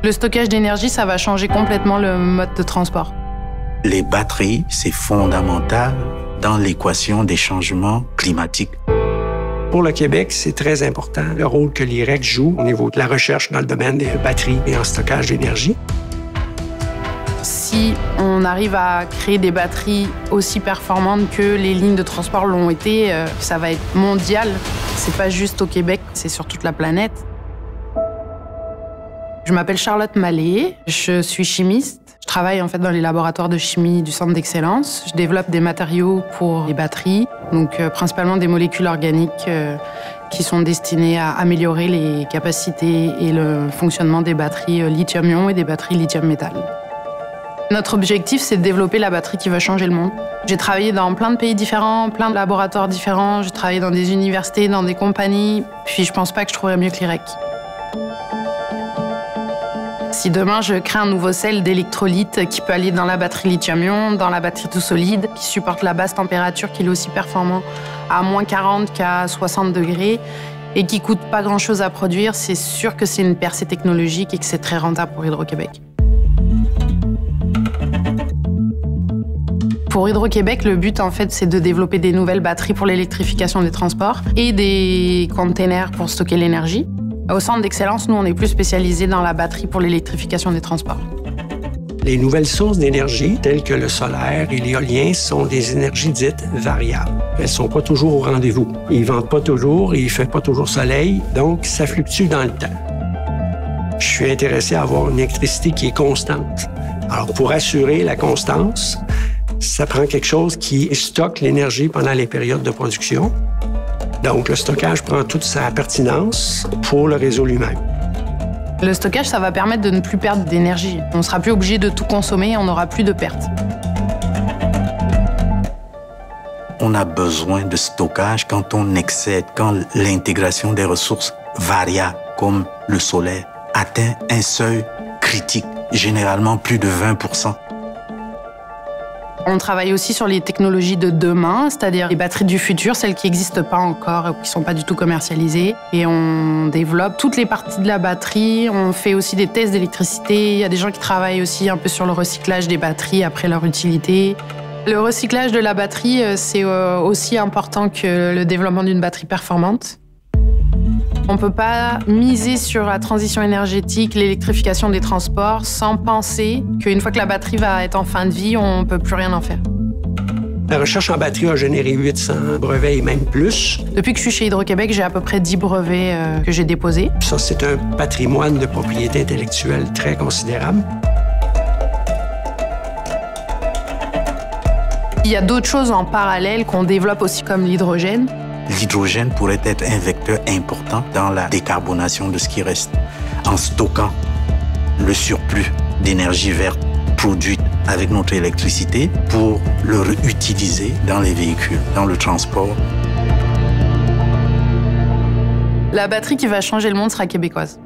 Le stockage d'énergie, ça va changer complètement le mode de transport. Les batteries, c'est fondamental dans l'équation des changements climatiques. Pour le Québec, c'est très important le rôle que l'IREC joue au niveau de la recherche dans le domaine des batteries et en stockage d'énergie. Si on arrive à créer des batteries aussi performantes que les lignes de transport l'ont été, ça va être mondial. C'est pas juste au Québec, c'est sur toute la planète. Je m'appelle Charlotte Mallet, je suis chimiste. Je travaille en fait dans les laboratoires de chimie du Centre d'excellence. Je développe des matériaux pour les batteries, donc principalement des molécules organiques qui sont destinées à améliorer les capacités et le fonctionnement des batteries lithium-ion et des batteries lithium-métal. Notre objectif, c'est de développer la batterie qui va changer le monde. J'ai travaillé dans plein de pays différents, plein de laboratoires différents. J'ai travaillé dans des universités, dans des compagnies. Puis je pense pas que je trouverais mieux que l'IREC. Si demain, je crée un nouveau sel d'électrolyte qui peut aller dans la batterie lithium-ion, dans la batterie tout solide, qui supporte la basse température, qui est aussi performant à moins 40 qu'à 60 degrés et qui coûte pas grand-chose à produire, c'est sûr que c'est une percée technologique et que c'est très rentable pour Hydro-Québec. Pour Hydro-Québec, le but, en fait, c'est de développer des nouvelles batteries pour l'électrification des transports et des containers pour stocker l'énergie. Au Centre d'excellence, nous, on est plus spécialisés dans la batterie pour l'électrification des transports. Les nouvelles sources d'énergie, telles que le solaire et l'éolien, sont des énergies dites variables. Elles ne sont pas toujours au rendez-vous. Ils ne ventent pas toujours et il ne fait pas toujours soleil, donc ça fluctue dans le temps. Je suis intéressé à avoir une électricité qui est constante. Alors, pour assurer la constance, ça prend quelque chose qui stocke l'énergie pendant les périodes de production. Donc, le stockage prend toute sa pertinence pour le réseau lui-même. Le stockage, ça va permettre de ne plus perdre d'énergie. On ne sera plus obligé de tout consommer, on n'aura plus de pertes. On a besoin de stockage quand on excède, quand l'intégration des ressources variables, comme le solaire, atteint un seuil critique, généralement plus de 20%. On travaille aussi sur les technologies de demain, c'est-à-dire les batteries du futur, celles qui n'existent pas encore ou qui ne sont pas du tout commercialisées. Et on développe toutes les parties de la batterie. On fait aussi des tests d'électricité. Il y a des gens qui travaillent aussi un peu sur le recyclage des batteries après leur utilité. Le recyclage de la batterie, c'est aussi important que le développement d'une batterie performante. On ne peut pas miser sur la transition énergétique, l'électrification des transports, sans penser qu'une fois que la batterie va être en fin de vie, on ne peut plus rien en faire. La recherche en batterie a généré 800 brevets et même plus. Depuis que je suis chez Hydro-Québec, j'ai à peu près 10 brevets que j'ai déposés. Ça, c'est un patrimoine de propriété intellectuelle très considérable. Il y a d'autres choses en parallèle qu'on développe aussi, comme l'hydrogène. L'hydrogène pourrait être un vecteur important dans la décarbonation de ce qui reste, en stockant le surplus d'énergie verte produite avec notre électricité pour le réutiliser dans les véhicules, dans le transport. La batterie qui va changer le monde sera québécoise.